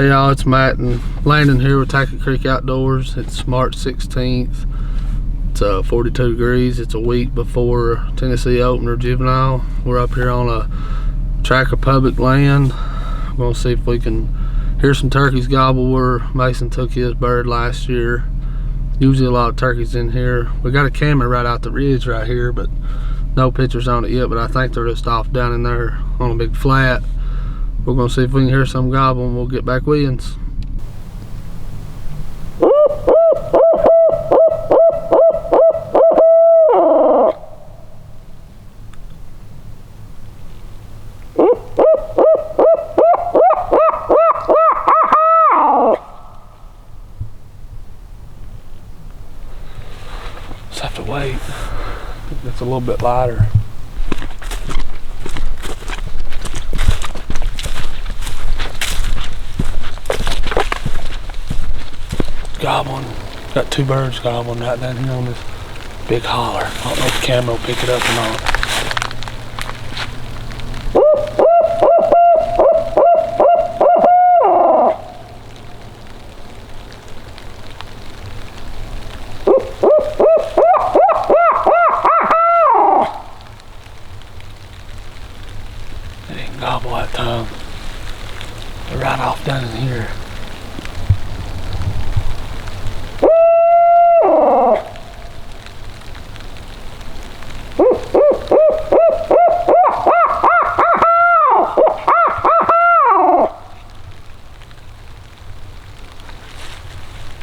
Hey y'all, it's Matt and Landon here with Tackett Creek Outdoors. It's March 16th. It's 42 degrees. It's a week before Tennessee Opener Juvenile. We're up here on a tract of public land. We're gonna see if we can hear some turkeys gobble where Mason took his bird last year. Usually a lot of turkeys in here. We got a camera right out the ridge right here, but no pictures on it yet, but I think they're just off down in there on a big flat. We're gonna see if we can hear some gobble and we'll get back with you. Just have to wait. I think that's a little bit lighter. Gobbling. Got two birds gobbling right down here on this big holler. I don't know if the camera will pick it up or not. They didn't gobble that time. They're right off down in here.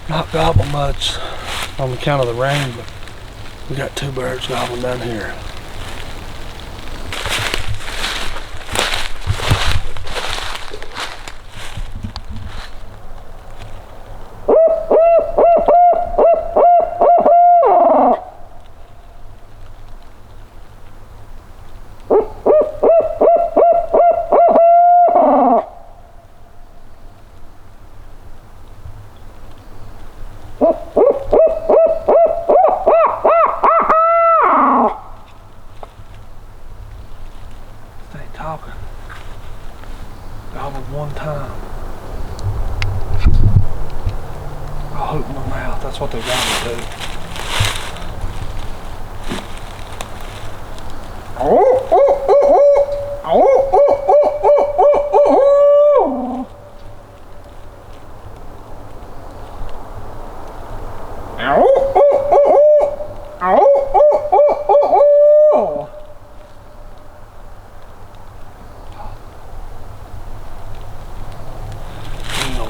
Not gobble much on account of the rain, but we got two birds gobbling down here. Stay talking. Gobbled one time. I'll hoot in my mouth. That's what they gobble do.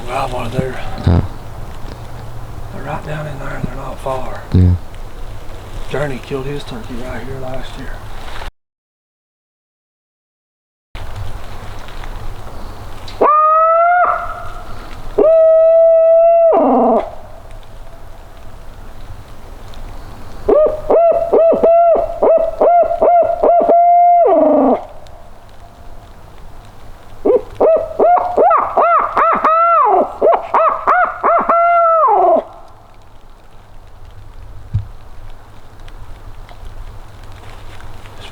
Gobbler there. They're right down in there, they're not far. Yeah. Journey killed his turkey right here last year.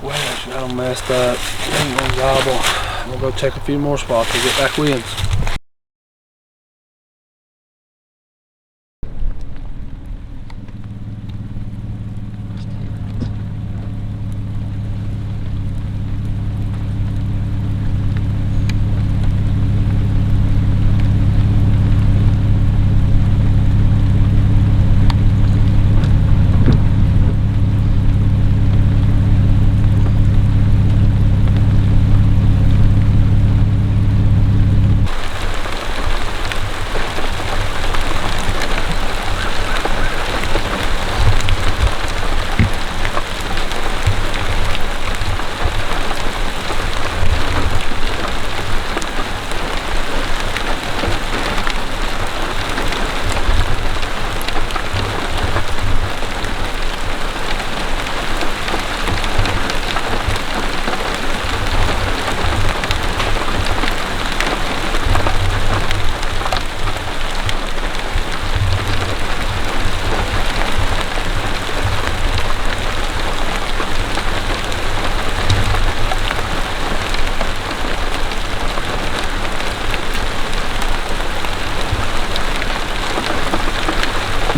Wedge got them messed up. Ain't gonna gobble. We'll go check a few more spots to get back with.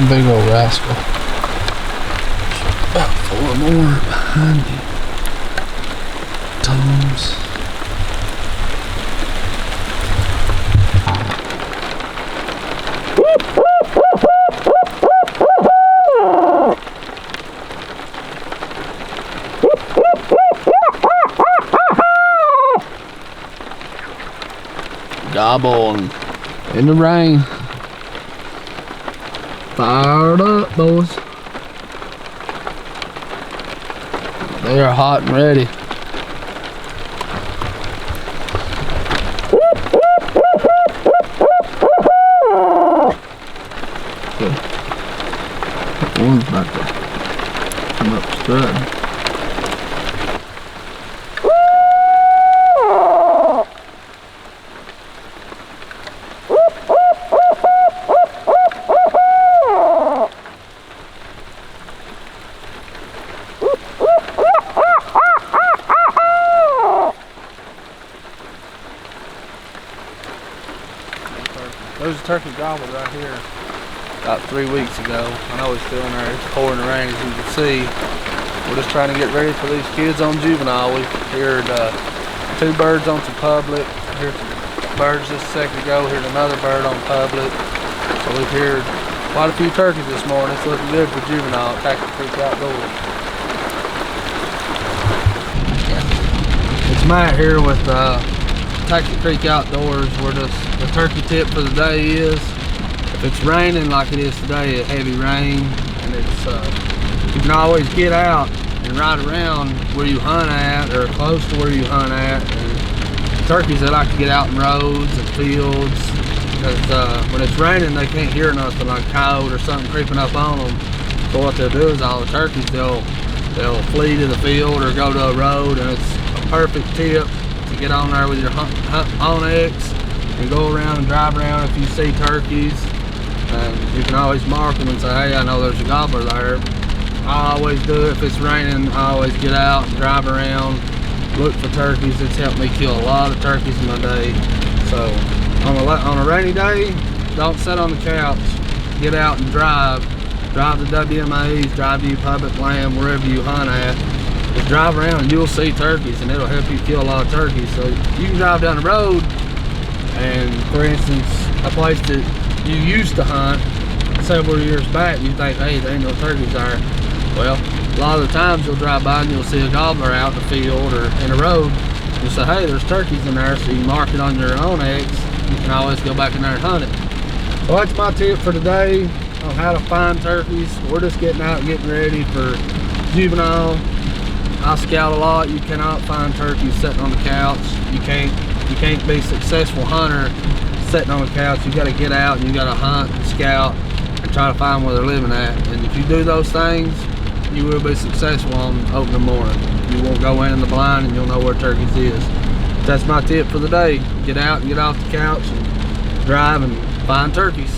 Big old rascal. About 4 more behind you. Toms. Gobbling in the rain. Fired up, boys. They are hot and ready. Good. That one's about to come up strutting. There's a turkey gobble right here about 3 weeks ago. I know he's still in there. It's pouring the rain, as you can see. We're just trying to get ready for these kids on juvenile. We heard 2 birds on some public. Heard some birds just a second ago. Heard another bird on public. So we've heard quite a few turkeys this morning. It's looking good for juvenile at Chasin Creek Outdoors. It's Matt here with Chasin Creek Outdoors. We're just, the turkey tip for the day is, if it's raining like it is today, a heavy rain, and it's you can always get out and ride around where you hunt at, or close to where you hunt at. And turkeys, they like to get out in roads and fields, because when it's raining they can't hear nothing like coyote or something creeping up on them. So what they'll do is, all the turkeys, they'll flee to the field or go to a road, and it's a perfect tip to get on there with your Onyx and go around and drive around if you see turkeys. And you can always mark them and say, hey, I know there's a gobbler there. I always do it. If it's raining, I always get out and drive around, look for turkeys. It's helped me kill a lot of turkeys in my day. So on a rainy day, don't sit on the couch. Get out and drive. Drive to WMAs, drive to your public land, wherever you hunt at. Just drive around and you'll see turkeys, and it'll help you kill a lot of turkeys. So you can drive down the road, and for instance, a place that you used to hunt several years back, you think, hey, there ain't no turkeys there. Well, a lot of the times you'll drive by and you'll see a gobbler out in the field or in the road. You'll say, hey, there's turkeys in there, so you mark it on your own eggs. You can always go back in there and hunt it. Well, that's my tip for today on how to find turkeys. We're just getting out and getting ready for juvenile. I scout a lot. You cannot find turkeys sitting on the couch. You can't be a successful hunter sitting on the couch. You got to get out and you got to hunt and scout and try to find where they're living at. And if you do those things, you will be successful on opening morning. You won't go in the blind, and you'll know where turkeys is. That's my tip for the day. Get out and get off the couch and drive and find turkeys.